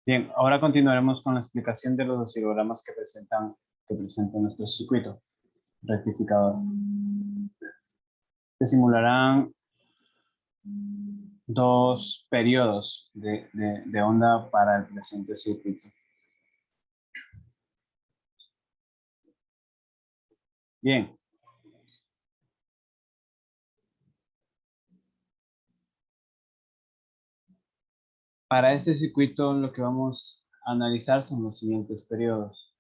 Bien, ahora continuaremos con la explicación de los oscilogramas que presenta nuestro circuito rectificador. Se simularán dos periodos de onda para el presente circuito. Bien. Para este circuito lo que vamos a analizar son los siguientes periodos.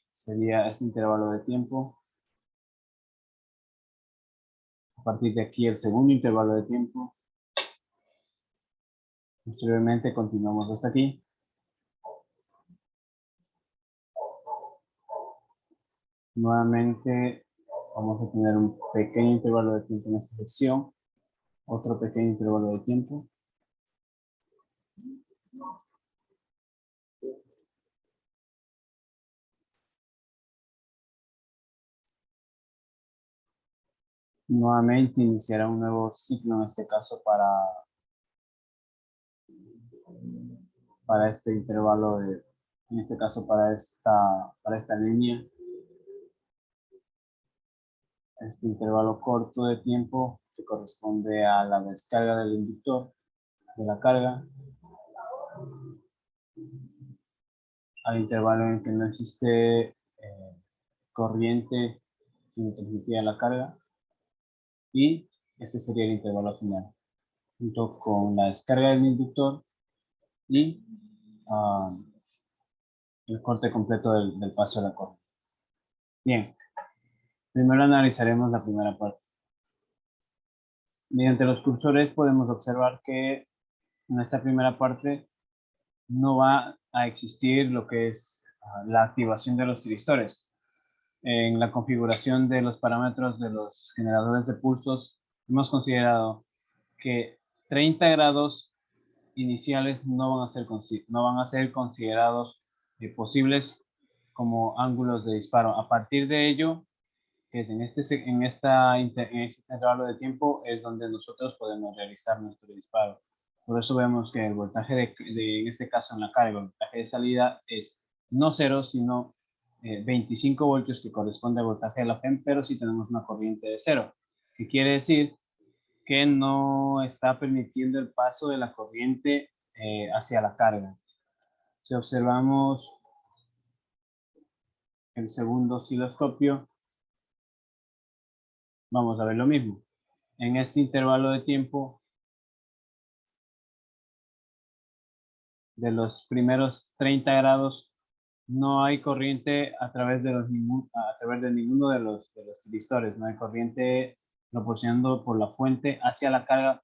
Sería este intervalo de tiempo. A partir de aquí el segundo intervalo de tiempo. Posteriormente continuamos hasta aquí. Nuevamente vamos a tener un pequeño intervalo de tiempo en esta sección. Otro pequeño intervalo de tiempo. Nuevamente iniciará un nuevo ciclo, en este caso para este intervalo en este caso para esta línea. Este intervalo corto de tiempo que corresponde a la descarga del inductor, de la carga, al intervalo en que no existe corriente que transmitía la carga, y ese sería el intervalo final, junto con la descarga del inductor y el corte completo del paso de la corriente. Bien, primero analizaremos la primera parte. Mediante los cursores podemos observar que en esta primera parte no va a existir lo que es la activación de los tiristores. En la configuración de los parámetros de los generadores de pulsos, hemos considerado que 30 grados iniciales no van a ser considerados posibles como ángulos de disparo. A partir de ello, que es en este intervalo de tiempo, es donde nosotros podemos realizar nuestro disparo. Por eso vemos que el voltaje en este caso en la carga, el voltaje de salida es no 0, sino 25 voltios, que corresponde al voltaje de la FEM, pero sí tenemos una corriente de 0, que quiere decir que no está permitiendo el paso de la corriente hacia la carga. Si observamos el segundo osciloscopio, vamos a ver lo mismo. En este intervalo de tiempo, de los primeros 30 grados, no hay corriente a través de ninguno de los tiristores. No hay corriente proporcionando por la fuente hacia la carga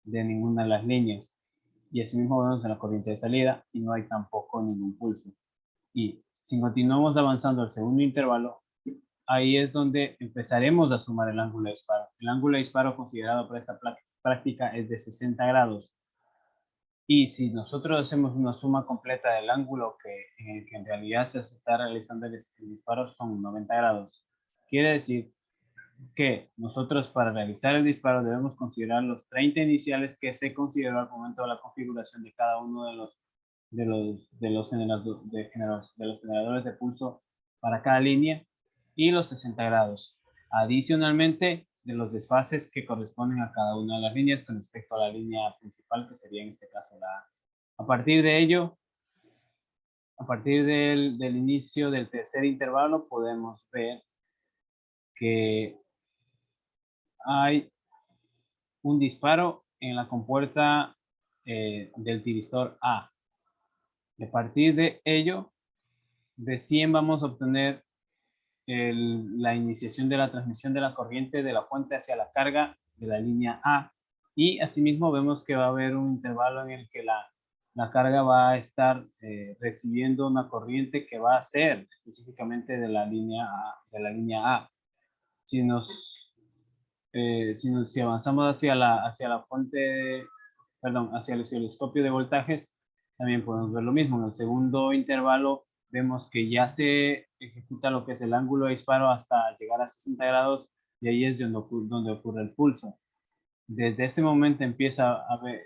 de ninguna de las líneas. Y asimismo vemos en la corriente de salida y no hay tampoco ningún pulso. Y si continuamos avanzando al segundo intervalo, ahí es donde empezaremos a sumar el ángulo de disparo. El ángulo de disparo considerado para esta práctica es de 60 grados. Y si nosotros hacemos una suma completa del ángulo en el que en realidad se está realizando el disparo, son 90 grados. Quiere decir que nosotros, para realizar el disparo, debemos considerar los 30 iniciales que se consideró al momento de la configuración de cada uno de los generadores de pulso para cada línea, y los 60 grados. Adicionalmente, de los desfases que corresponden a cada una de las líneas con respecto a la línea principal, que sería en este caso la A. A partir de ello, a partir del inicio del tercer intervalo, podemos ver que hay un disparo en la compuerta del tiristor A. A partir de ello, recién vamos a obtener la iniciación de la transmisión de la corriente de la fuente hacia la carga de la línea A. Y asimismo vemos que va a haber un intervalo en el que la carga va a estar recibiendo una corriente que va a ser específicamente de la línea A. Si avanzamos hacia la fuente, perdón, hacia el osciloscopio de voltajes, también podemos ver lo mismo. En el segundo intervalo vemos que ya se ejecuta lo que es el ángulo de disparo hasta llegar a 60 grados, y ahí es donde ocurre el pulso. Desde ese momento empieza a ver,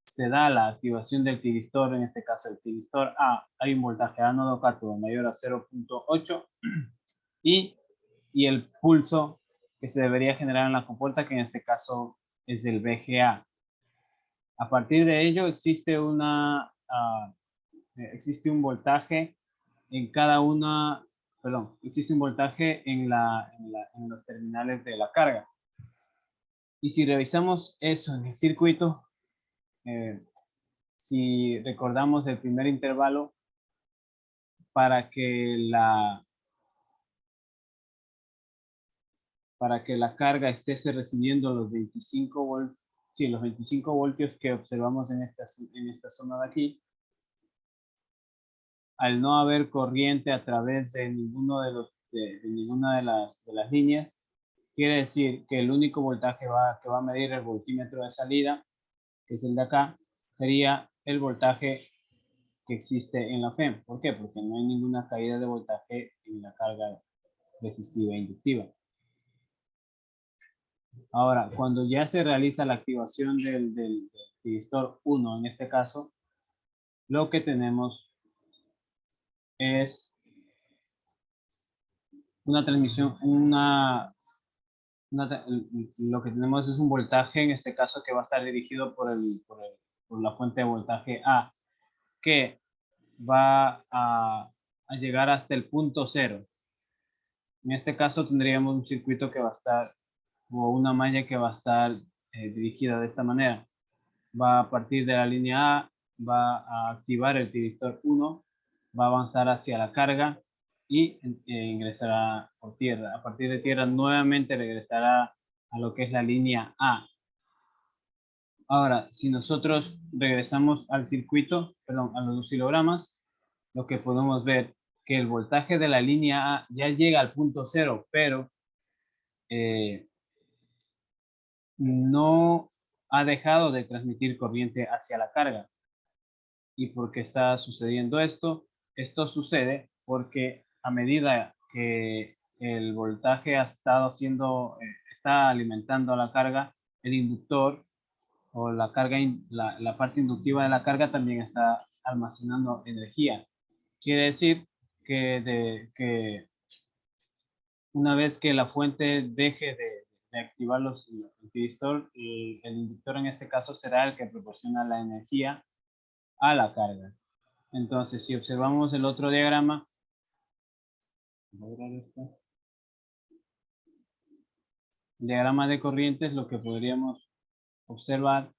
se da la activación del tiristor, en este caso el tiristor A, hay un voltaje ánodo cátodo mayor a 0.8 y el pulso que se debería generar en la compuerta, que en este caso es el VGA. A partir de ello existe existe un voltaje en cada una, perdón, existe un voltaje en los terminales de la carga. Y si revisamos eso en el circuito, si recordamos el primer intervalo, para que la carga esté recibiendo los 25 voltios, sí, los 25 voltios que observamos en esta zona de aquí, al no haber corriente a través de ninguno de ninguna de las líneas, quiere decir que el único voltaje que va a medir el voltímetro de salida, que es el de acá, sería el voltaje que existe en la FEM. ¿Por qué? Porque no hay ninguna caída de voltaje en la carga resistiva e inductiva. Ahora, cuando ya se realiza la activación del resistor 1, en este caso, lo que tenemos es una transmisión, lo que tenemos es un voltaje, en este caso, que va a estar dirigido por la fuente de voltaje A, que va a llegar hasta el punto cero. En este caso tendríamos un circuito que va a estar, o una malla que va a estar dirigida de esta manera. Va a partir de la línea A, va a activar el tiristor 1, va a avanzar hacia la carga y ingresará por tierra. A partir de tierra nuevamente regresará a lo que es la línea A. Ahora, si nosotros regresamos al circuito, perdón, a los oscilogramas, lo que podemos ver que el voltaje de la línea A ya llega al punto cero, pero no ha dejado de transmitir corriente hacia la carga. ¿Y por qué está sucediendo esto? Esto sucede porque a medida que el voltaje ha estado está alimentando a la carga, el inductor o la carga, la parte inductiva de la carga también está almacenando energía. Quiere decir que una vez que la fuente deje de activar el tiristor, el inductor en este caso será el que proporciona la energía a la carga. Entonces, si observamos el otro diagrama, el diagrama de corrientes, lo que podríamos observar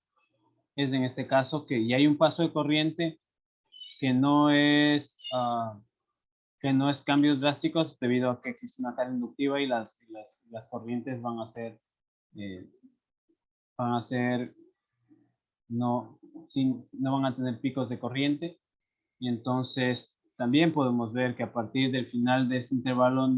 es en este caso que ya hay un paso de corriente que no es cambios drásticos debido a que existe una carga inductiva y las corrientes van a ser no van a tener picos de corriente, y entonces también podemos ver que a partir del final de este intervalo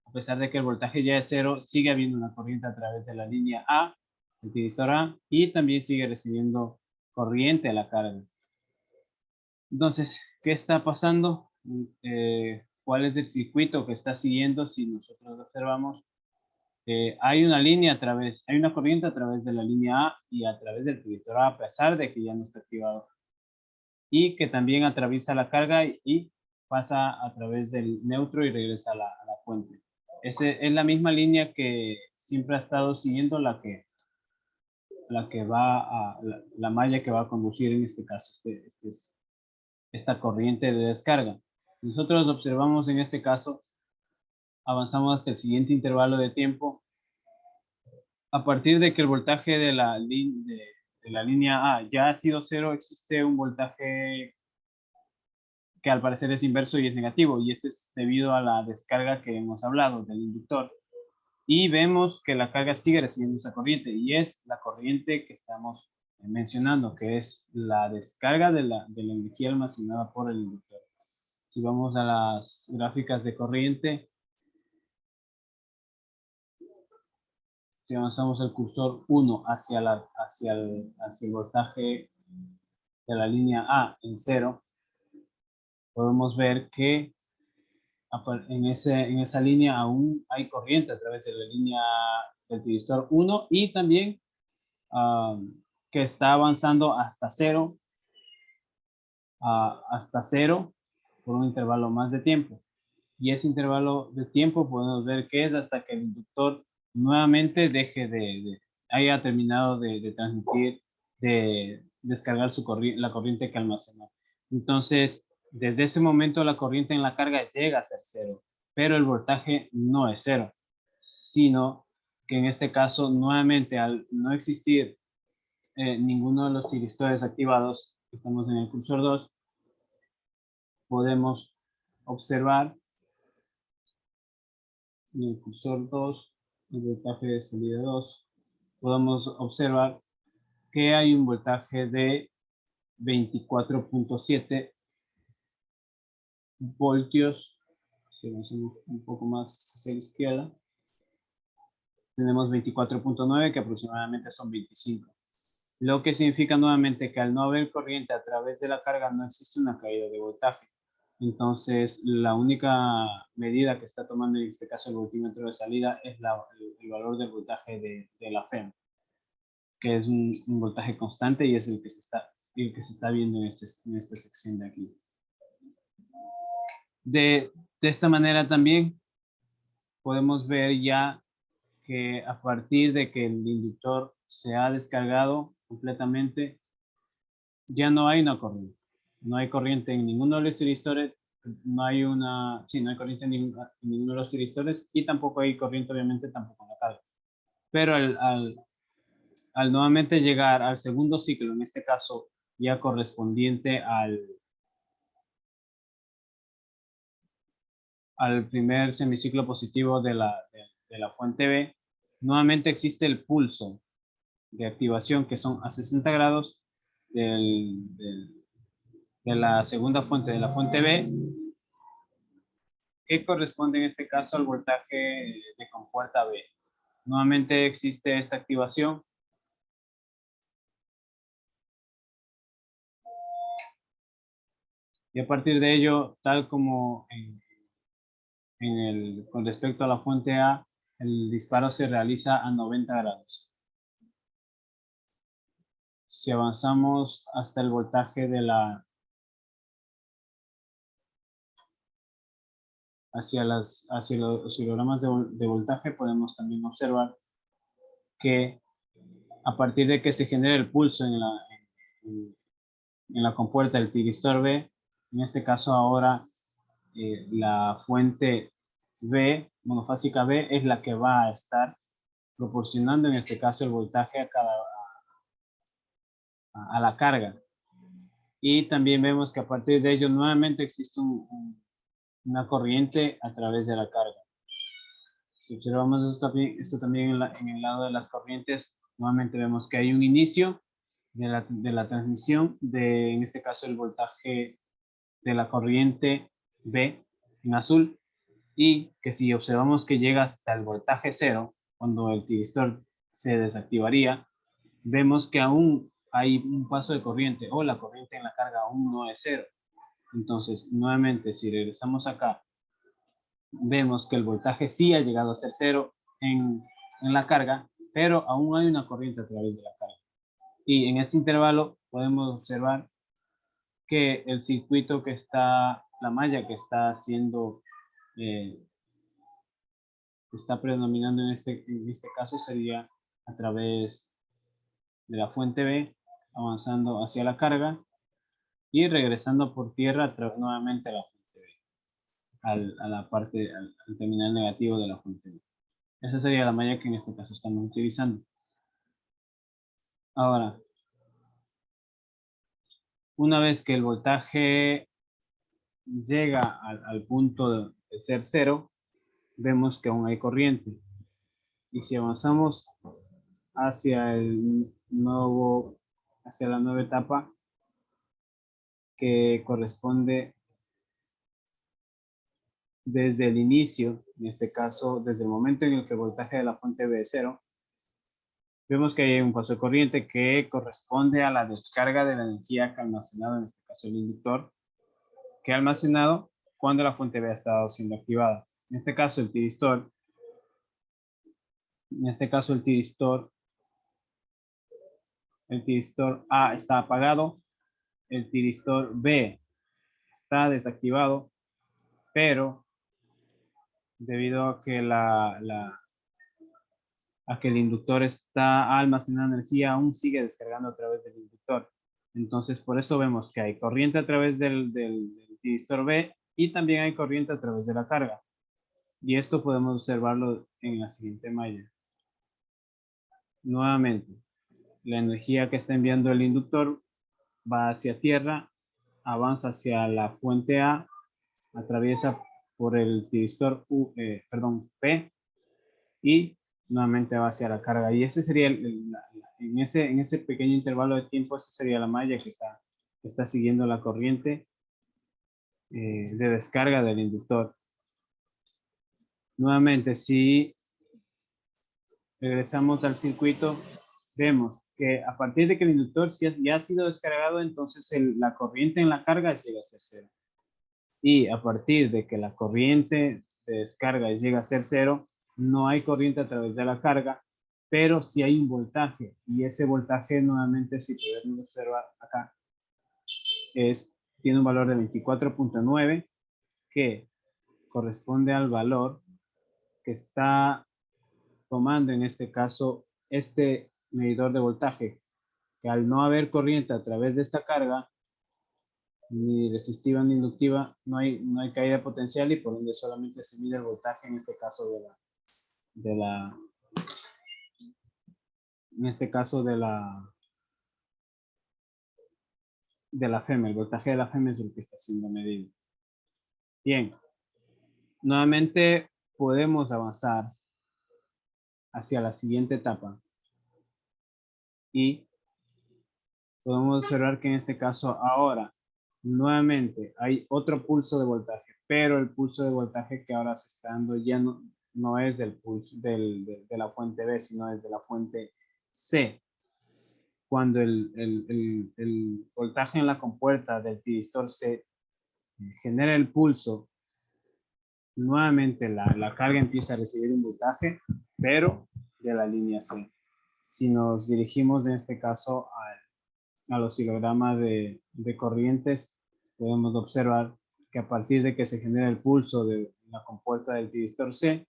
a pesar de que el voltaje ya es cero, sigue habiendo una corriente a través de la línea A, el tiristor A, y también sigue recibiendo corriente a la carga. Entonces, ¿qué está pasando? ¿Cuál es el circuito que está siguiendo? Si nosotros observamos, hay una corriente a través de la línea A y a través del tiristor A pesar de que ya no está activado. Y que también atraviesa la carga y pasa a través del neutro y regresa a la fuente. Es la misma línea que siempre ha estado siguiendo la malla que va a conducir en este caso, esta corriente de descarga. Nosotros observamos en este caso, avanzamos hasta el siguiente intervalo de tiempo. A partir de que el voltaje de la línea A ya ha sido cero, existe un voltaje que al parecer es inverso y es negativo, y este es debido a la descarga que hemos hablado del inductor. Y vemos que la carga sigue recibiendo esa corriente, y es la corriente que estamos mencionando, que es la descarga de la energía almacenada por el inductor. Si vamos a las gráficas de corriente, si avanzamos el cursor 1 hacia el voltaje de la línea A en 0, podemos ver que en esa línea aún hay corriente a través de la línea del tiristor 1 y también que está avanzando hasta cero por un intervalo más de tiempo. Y ese intervalo de tiempo podemos ver que es hasta que el inductor nuevamente haya terminado de transmitir, de descargar la corriente que almacenó. Entonces, desde ese momento la corriente en la carga llega a ser cero, pero el voltaje no es cero, sino que en este caso, nuevamente, al no existir ninguno de los tiristores activados, estamos en el cursor 2, podemos observar en el cursor 2, el voltaje de salida 2, podemos observar que hay un voltaje de 24.7 voltios. Si avanzamos un poco más hacia la izquierda, tenemos 24.9 que aproximadamente son 25. Lo que significa nuevamente que al no haber corriente a través de la carga no existe una caída de voltaje. Entonces, la única medida que está tomando en este caso el voltímetro de salida es el valor del voltaje de la FEM, que es un voltaje constante y es el que se está viendo en esta sección de aquí. De esta manera también podemos ver ya que a partir de que el inductor se ha descargado completamente, ya no hay una corriente. No hay corriente en ninguno de los tiristores, no hay corriente en ninguno de los tiristores y tampoco hay corriente, obviamente, tampoco en la carga. Pero al nuevamente llegar al segundo ciclo, en este caso ya correspondiente al primer semiciclo positivo de la fuente B, nuevamente existe el pulso de activación que son a 60 grados de la segunda fuente, de la fuente B, que corresponde en este caso al voltaje de compuerta B. Nuevamente existe esta activación. Y a partir de ello, tal como con respecto a la fuente A, el disparo se realiza a 90 grados. Si avanzamos hasta el voltaje hacia los oscilogramas de voltaje, podemos también observar que a partir de que se genera el pulso en la compuerta del tiristor B, en este caso ahora la fuente B, monofásica B, es la que va a estar proporcionando en este caso el voltaje a la carga. Y también vemos que a partir de ello nuevamente existe una corriente a través de la carga. Si observamos esto también en el lado de las corrientes, nuevamente vemos que hay un inicio de la transmisión en este caso, el voltaje de la corriente B en azul, y que si observamos que llega hasta el voltaje cero, cuando el tiristor se desactivaría, vemos que aún hay un paso de corriente o la corriente en la carga aún no es cero. Entonces, nuevamente, si regresamos acá, vemos que el voltaje sí ha llegado a ser cero en la carga, pero aún hay una corriente a través de la carga. Y en este intervalo podemos observar que el circuito la malla que está haciendo, está predominando en este caso sería a través de la fuente B, avanzando hacia la carga y regresando por tierra nuevamente a la fuente B, al terminal negativo de la fuente B. Esa sería la malla que en este caso estamos utilizando. Ahora, una vez que el voltaje llega al punto de ser cero, vemos que aún hay corriente. Y si avanzamos hacia la nueva etapa que corresponde desde el inicio, en este caso, desde el momento en el que el voltaje de la fuente B es cero, vemos que hay un paso de corriente que corresponde a la descarga de la energía que ha almacenado, en este caso el inductor, que ha almacenado cuando la fuente B ha estado siendo activada. En este caso el tiristor, el tiristor A está apagado, el tiristor B está desactivado, pero debido a que el inductor está almacenando energía, aún sigue descargando a través del inductor. Entonces, por eso vemos que hay corriente a través del tiristor B y también hay corriente a través de la carga. Y esto podemos observarlo en la siguiente malla. Nuevamente, la energía que está enviando el inductor va hacia tierra, avanza hacia la fuente A, atraviesa por el tiristor P y nuevamente va hacia la carga. Y ese sería en ese pequeño intervalo de tiempo, esa sería la malla que está siguiendo la corriente de descarga del inductor. Nuevamente, si regresamos al circuito, vemos que a partir de que el inductor ya ha sido descargado, entonces la corriente en la carga llega a ser cero. Y a partir de que la corriente de descarga llega a ser cero, no hay corriente a través de la carga, pero sí hay un voltaje. Y ese voltaje nuevamente, si podemos observar acá, tiene un valor de 24.9 que corresponde al valor que está tomando en este caso este medidor de voltaje, que al no haber corriente a través de esta carga, ni resistiva ni inductiva, no hay caída potencial y por ende solamente se mide el voltaje, en este caso de la FEM, el voltaje de la FEM es el que está siendo medido. Bien, nuevamente podemos avanzar hacia la siguiente etapa y podemos observar que en este caso ahora nuevamente hay otro pulso de voltaje, pero el pulso de voltaje que ahora se está dando ya no es del pulso de la fuente B, sino desde la fuente C. Cuando el voltaje en la compuerta del tiristor C genera el pulso, nuevamente la carga empieza a recibir un voltaje, pero de la línea C. Si nos dirigimos en este caso al oscilograma de corrientes, podemos observar que a partir de que se genera el pulso de la compuerta del tiristor C,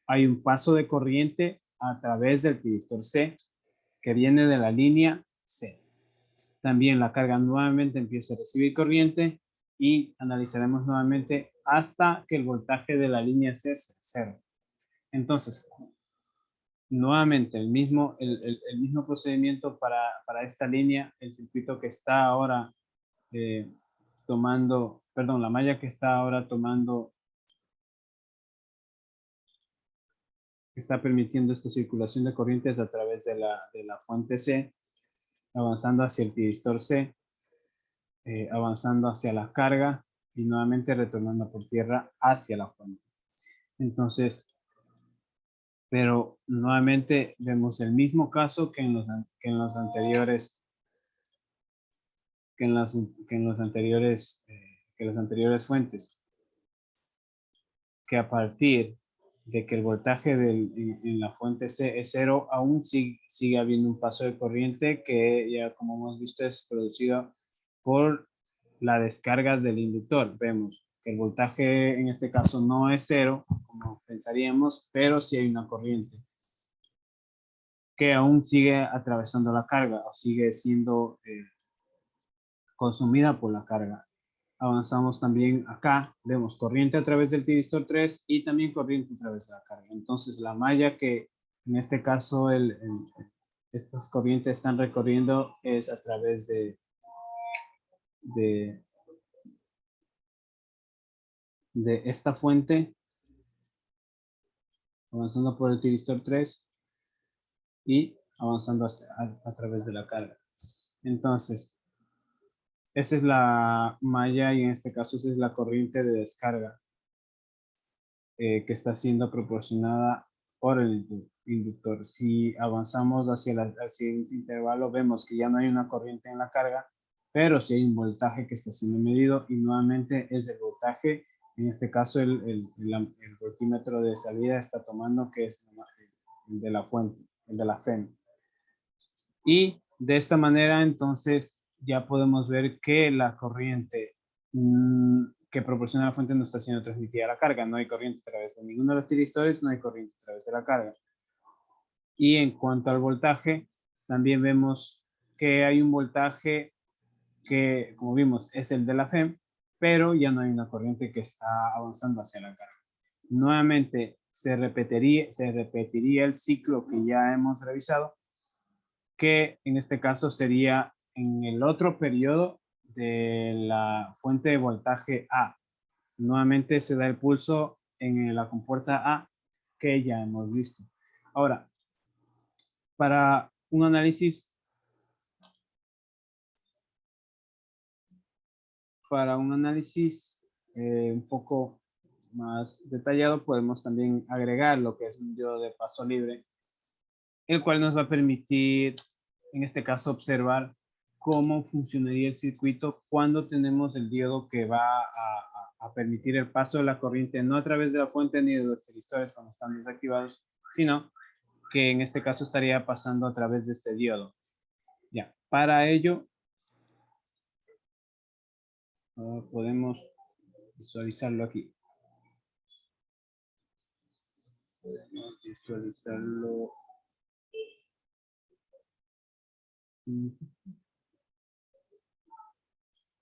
hay un paso de corriente a través del tiristor C que viene de la línea C. También la carga nuevamente empieza a recibir corriente y analizaremos nuevamente hasta que el voltaje de la línea C sea cero. Entonces, nuevamente el mismo procedimiento para esta línea, el circuito que está ahora la malla que está ahora tomando, está permitiendo esta circulación de corrientes a través de la fuente C, avanzando hacia el tiristor C, avanzando hacia la carga y nuevamente retornando por tierra hacia la fuente. Entonces, pero nuevamente vemos el mismo caso que en las anteriores fuentes, que a partir de que el voltaje en la fuente C es cero, aún sigue habiendo un paso de corriente que ya, como hemos visto, es producido por la descarga del inductor. Vemos que el voltaje en este caso no es cero, como pensaríamos, pero sí hay una corriente que aún sigue atravesando la carga o sigue siendo consumida por la carga. Avanzamos también acá, vemos corriente a través del tiristor 3 y también corriente a través de la carga. Entonces la malla que en este caso estas corrientes están recorriendo es a través de esta fuente, avanzando por el tiristor 3 y avanzando a través de la carga. Entonces, esa es la malla y en este caso esa es la corriente de descarga que está siendo proporcionada por el inductor. Si avanzamos hacia el siguiente intervalo, vemos que ya no hay una corriente en la carga, pero sí hay un voltaje que está siendo medido y nuevamente es el voltaje En este caso, el voltímetro de salida está tomando que es el de la fuente, el de la FEM. Y de esta manera, entonces, ya podemos ver que la corriente que proporciona la fuente no está siendo transmitida a la carga. No hay corriente a través de ninguno de los tiristores, no hay corriente a través de la carga. Y en cuanto al voltaje, también vemos que hay un voltaje que, como vimos, es el de la FEM, pero ya no hay una corriente que está avanzando hacia la carga. Nuevamente se repetiría el ciclo que ya hemos revisado, que en este caso sería en el otro periodo de la fuente de voltaje A. Nuevamente se da el pulso en la compuerta A que ya hemos visto. Ahora, para un análisis un poco más detallado, podemos también agregar lo que es un diodo de paso libre, el cual nos va a permitir, en este caso, observar cómo funcionaría el circuito cuando tenemos el diodo que va a permitir el paso de la corriente, no a través de la fuente ni de los tiristores cuando están desactivados, sino que en este caso estaría pasando a través de este diodo. Ya, para ello, podemos visualizarlo aquí. Podemos visualizarlo.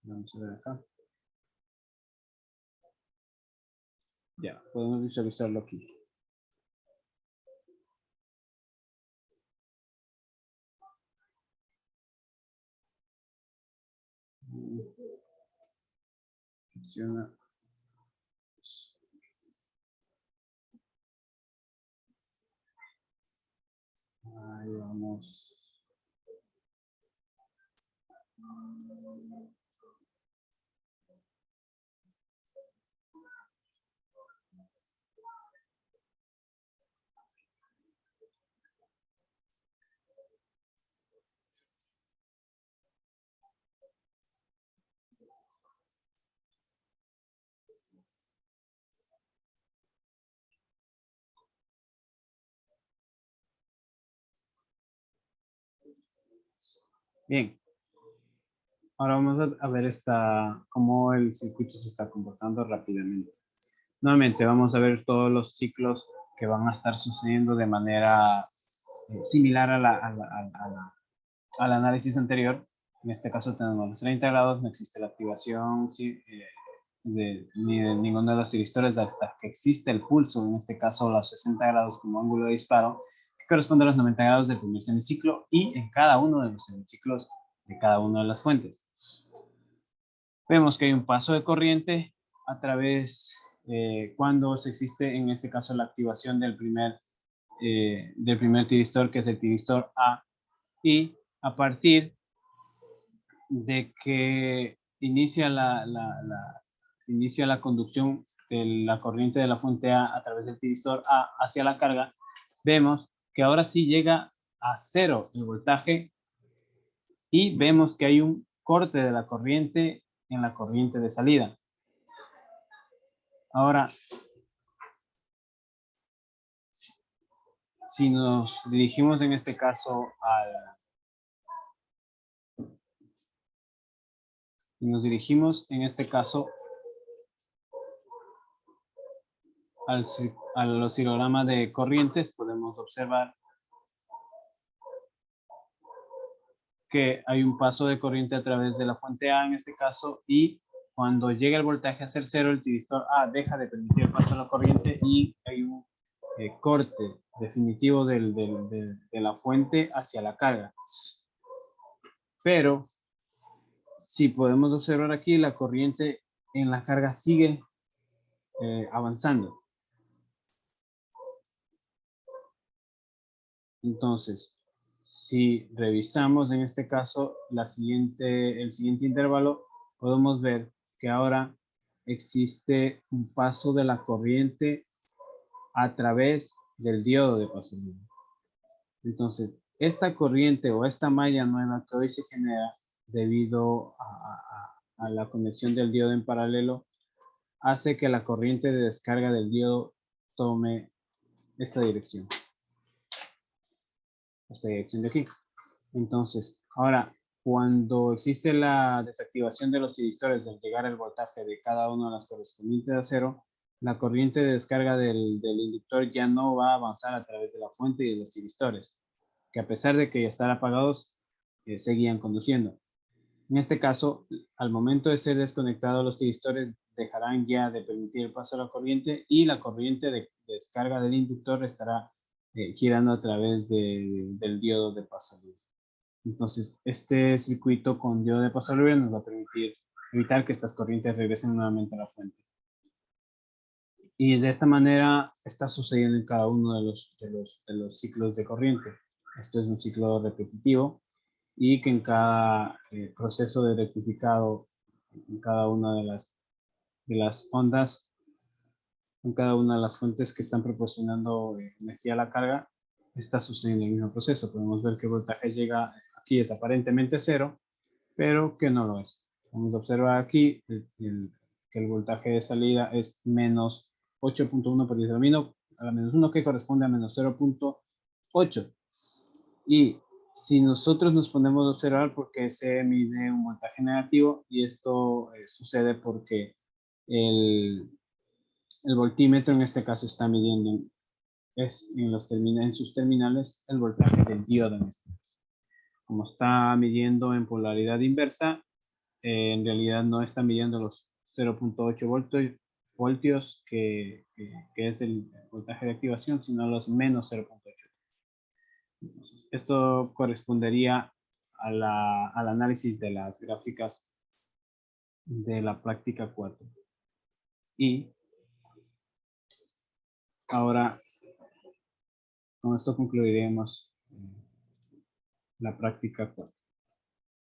Vamos a ver acá. Ya, podemos visualizarlo aquí. Funciona. Ahí vamos. Bien. Ahora vamos a ver cómo el circuito se está comportando rápidamente. Nuevamente vamos a ver todos los ciclos que van a estar sucediendo de manera similar al análisis anterior. En este caso tenemos los 30 grados, no existe la activación ni de ninguno de los tiristores hasta que existe el pulso, en este caso los 60 grados como ángulo de disparo, que corresponde a los 90 grados del primer semiciclo y en cada uno de los semiciclos de cada una de las fuentes. Vemos que hay un paso de corriente a través, cuando se existe, en este caso, la activación del primer tiristor, que es el tiristor A, y a partir de que inicia inicia la conducción de la corriente de la fuente A través del tiristor A hacia la carga, vemos que ahora sí llega a cero el voltaje y vemos que hay un corte de la corriente en la corriente de salida. Ahora, si nos dirigimos en este caso al oscilograma de corrientes, podemos observar que hay un paso de corriente a través de la fuente A en este caso, y cuando llega el voltaje a ser cero, el tiristor A deja de permitir el paso de la corriente y hay un corte definitivo de la fuente hacia la carga. Pero si podemos observar aquí, la corriente en la carga sigue avanzando. Entonces, si revisamos en este caso el siguiente intervalo, podemos ver que ahora existe un paso de la corriente a través del diodo de paso libre. Entonces, esta corriente o esta malla nueva que hoy se genera debido a la conexión del diodo en paralelo, hace que la corriente de descarga del diodo tome esta dirección de aquí. Entonces, ahora, cuando existe la desactivación de los thyristores al llegar al voltaje de cada una de las correspondientes a 0, la corriente de descarga del inductor ya no va a avanzar a través de la fuente y de los thyristores, que a pesar de que ya están apagados, seguían conduciendo. En este caso, al momento de ser desconectados los thyristores dejarán ya de permitir el paso a la corriente y la corriente de descarga del inductor estará girando a través del diodo de paso libre. Entonces, este circuito con diodo de paso libre nos va a permitir evitar que estas corrientes regresen nuevamente a la fuente. Y de esta manera está sucediendo en cada uno de los ciclos de corriente. Esto es un ciclo repetitivo y que en cada proceso de rectificado, en cada una de las ondas, en cada una de las fuentes que están proporcionando energía a la carga, está sucediendo el mismo proceso. Podemos ver que el voltaje llega, aquí es aparentemente 0, pero que no lo es. Vamos a observar aquí que el voltaje de salida es menos 8.1 por 10 a la menos 1, que corresponde a menos 0.8. Y si nosotros nos ponemos a observar porque se mide un voltaje negativo, y esto sucede porque el voltímetro en este caso está midiendo en sus terminales el voltaje del diodo en este caso. Como está midiendo en polaridad inversa, en realidad no está midiendo los 0.8 voltios que es el voltaje de activación, sino los menos 0.8. Esto correspondería al análisis de las gráficas de la práctica 4. Y ahora, con esto concluiremos la práctica 4.